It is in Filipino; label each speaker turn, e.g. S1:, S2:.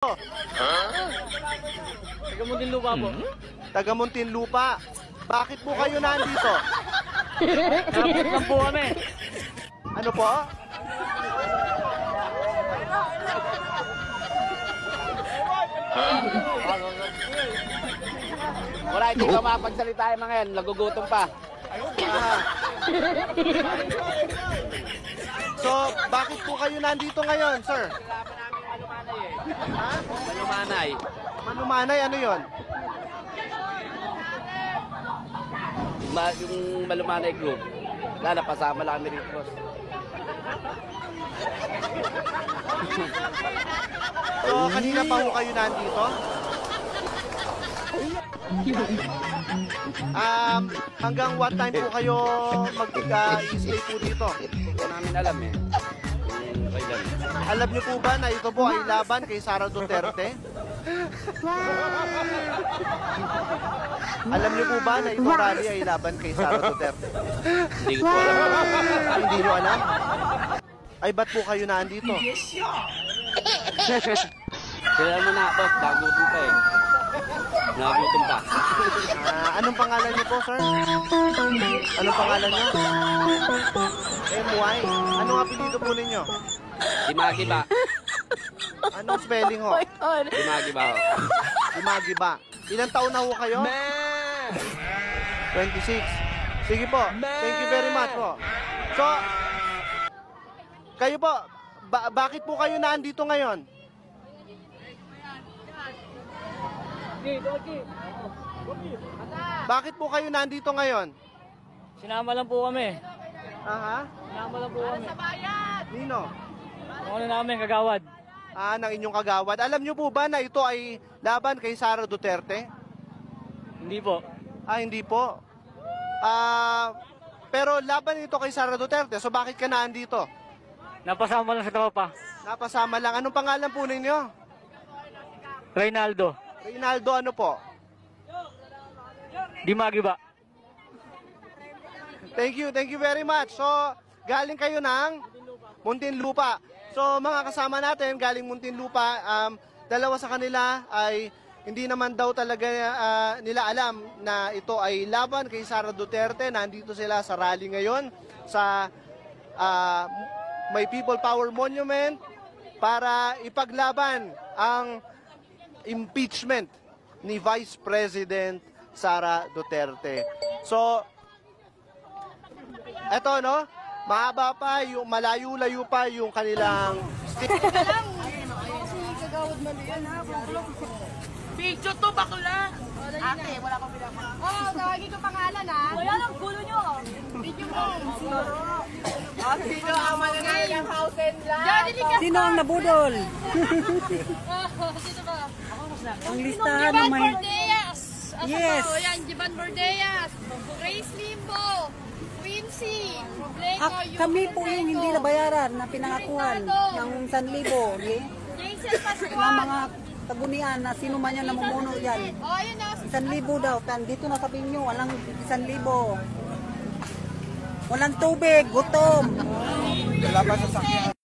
S1: Taga Muntinlupa po.
S2: Taga Muntinlupa. Bakit po kayo nandito?
S1: Kapit lang po kami.
S2: Ano po?
S3: Wala, hindi ka makapagsalita yung mga yan. Nagugutom pa.
S2: So, bakit po kayo nandito ngayon, sir? Ha?
S3: Malumanay.
S2: Manumanay, ano yon?
S3: Yung Malumanay Group. Wala, napasama lang kami rito, boss.
S2: So, kanina pa po kayo nandito? Hanggang what time po kayo mag-stay po dito?
S3: Hindi ko namin alam eh. Kailan.
S2: Alam niyo po ba na ito po ay laban kay Sara Duterte? Alam niyo po ba na itong rally ay laban kay Sara Duterte?
S3: Hindi ko alam.
S2: Hindi niyo alam? Ay, ba't po kayo nandito?
S3: Kaya mo na, boss. Nagutom pa eh. Nagutom pa.
S2: Anong pangalan niyo po, sir? Anong pangalan niyo? MY. Anong apelido po ninyo?
S3: Dimagi ba?
S2: Anong spelling ho?
S3: Dimagi ba ho?
S2: Dimagi ba? Ilang taon na ho kayo? 26. Sige po. Thank you very much po. So, kayo po, bakit po kayo nandito ngayon? Bakit po kayo nandito ngayon?
S1: Sinama lang po kami.
S2: Aha.
S1: Sinama lang po kami.
S2: Nino?
S1: Kung ano namin, kagawad.
S2: Ng inyong kagawad. Alam niyo po ba na ito ay laban kay Sara Duterte?
S1: Hindi po.
S2: Hindi po. Pero laban ito kay Sara Duterte. So bakit ka nandito?
S1: Napasama lang sa tropa.
S2: Napasama lang. Anong pangalan po ninyo?
S1: Reynaldo.
S2: Reynaldo ano po?
S1: Dimagi ba?
S2: Thank you very much. So, galing kayo ng Muntinlupa. So, mga kasama natin, galing Muntinlupa, dalawa sa kanila ay hindi naman daw talaga nila alam na ito ay laban kay Sara Duterte. Nandito sila sa rally ngayon sa May People Power Monument para ipaglaban ang impeachment ni Vice President Sara Duterte. So, eto no, mahaba pa, yung malayo-layo pa yung kanilang stick.
S4: Picture to, bakla! Ate, wala pang pinapang. Oo, tawagin ko pangalan ha. Wala lang, gulo nyo. Video mo. Sino ang mananay ng house and land?
S5: Sino ang nabudol?
S4: Sino ba?
S5: Ang listahan ng may...
S4: Bordeas.
S5: Yes.
S4: Yan, Jivan Bordeas. Grace Limbo. Quincy.
S5: Kami po yung hindi nabayaran na pinangakuan ng 1,000.
S4: Jason
S5: Na
S4: Pascual.
S5: mga kagunian na sino man yan namumuno yan.
S4: Oh, yun na.
S5: 1,000 daw. Dito na sabihin nyo, walang 1,000. Walang tubig, gutom.
S2: Wala pa sa sakyan.